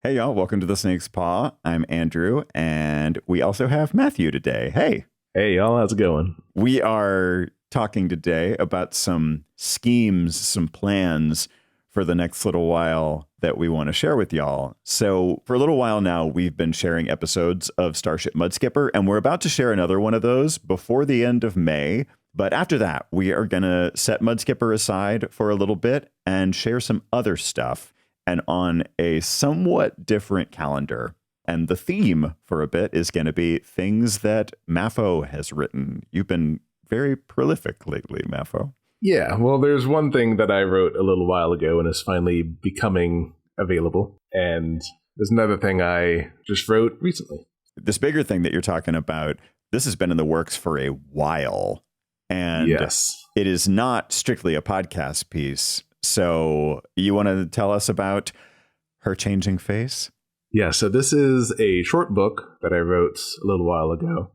Hey, y'all. Welcome to the Snake's Paw. I'm Andrew, and we also have Matthew today. Hey. Hey, y'all. How's it going? We are talking today about some schemes, some plans for the next little while that we want to share with y'all. So for a little while now, we've been sharing episodes of Starship Mudskipper, and we're about to share another one of those before the end of May. But after that, we are going to set Mudskipper aside for a little bit and share some other stuff, and on a somewhat different calendar. And the theme for a bit is going to be things that Mafo has written. You've been very prolific lately, Mafo. Yeah, well, there's one thing that I wrote a little while ago and is finally becoming available. And there's another thing I just wrote recently. This bigger thing that you're talking about, this has been in the works for a while. And yes, it is not strictly a podcast piece. So you want to tell us about Her Changing Face? Yeah, so this is a short book that I wrote a little while ago.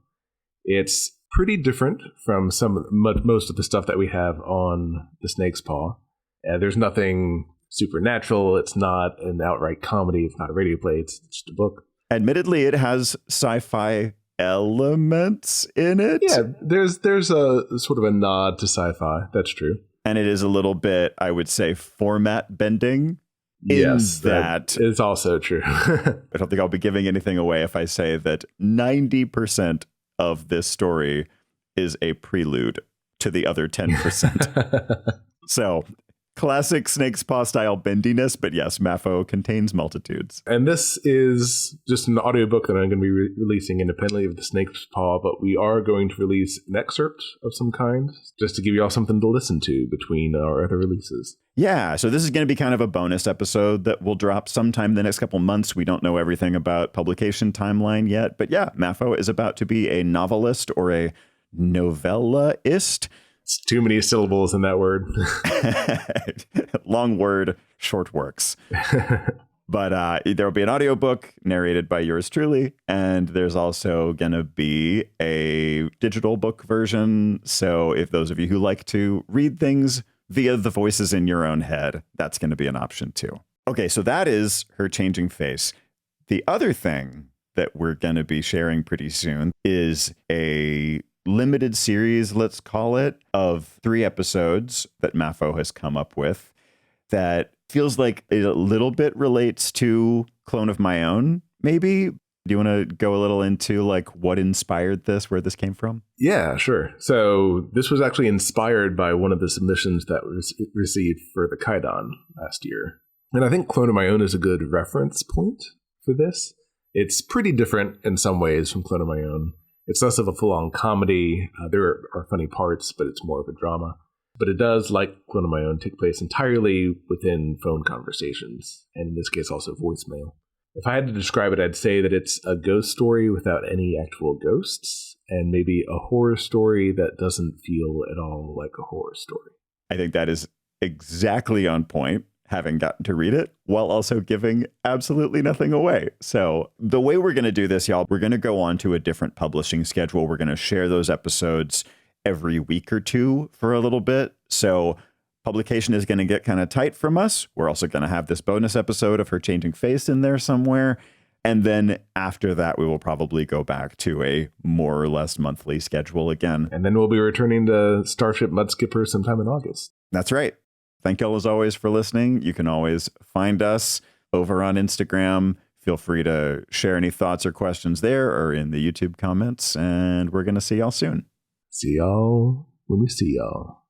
It's pretty different from most of the stuff that we have on The Snake's Paw. There's nothing supernatural. It's not an outright comedy. It's not a radio play. It's just a book. Admittedly, it has sci-fi elements in it. Yeah, there's a sort of a nod to sci-fi. That's true. And it is a little bit, I would say, format bending. Yes, that is also true. I don't think I'll be giving anything away if I say that 90% of this story is a prelude to the other 10%. So, classic Snake's Paw style bendiness, but yes, Mafo contains multitudes. And this is just an audiobook that I'm going to be releasing independently of the Snake's Paw, but we are going to release an excerpt of some kind, just to give you all something to listen to between our other releases. Yeah, so this is going to be kind of a bonus episode that will drop sometime in the next couple months. We don't know everything about publication timeline yet, but yeah, Mafo is about to be a novelist or a novellaist. It's too many syllables in that word. Long word, short works. But there will be an audiobook narrated by yours truly, and there's also going to be a digital book version. So if those of you who like to read things via the voices in your own head, that's going to be an option too. Okay, so that is Her Changing Face. The other thing that we're going to be sharing pretty soon is a limited series, let's call it, of 3 episodes that Mafo has come up with that feels like it a little bit relates to Clone of My Own, maybe. Do you want to go a little into like what inspired this, where this came from? Yeah, sure. So this was actually inspired by one of the submissions that was received for the Kaidan last year. And I think Clone of My Own is a good reference point for this. It's pretty different in some ways from Clone of My Own. It's less of a full-on comedy. There are funny parts, but it's more of a drama. But it does, like Clone of My Own, take place entirely within phone conversations, and in this case also voicemail. If I had to describe it, I'd say that it's a ghost story without any actual ghosts, and maybe a horror story that doesn't feel at all like a horror story. I think that is exactly on point, having gotten to read it, while also giving absolutely nothing away. So the way we're going to do this, y'all, we're going to go on to a different publishing schedule. We're going to share those episodes every week or two for a little bit. So publication is going to get kind of tight from us. We're also going to have this bonus episode of Her Changing Face in there somewhere. And then after that, we will probably go back to a more or less monthly schedule again. And then we'll be returning to Starship Mudskipper sometime in August. That's right. Thank y'all as always for listening. You can always find us over on Instagram. Feel free to share any thoughts or questions there or in the YouTube comments. And we're going to see y'all soon. See y'all when we see y'all.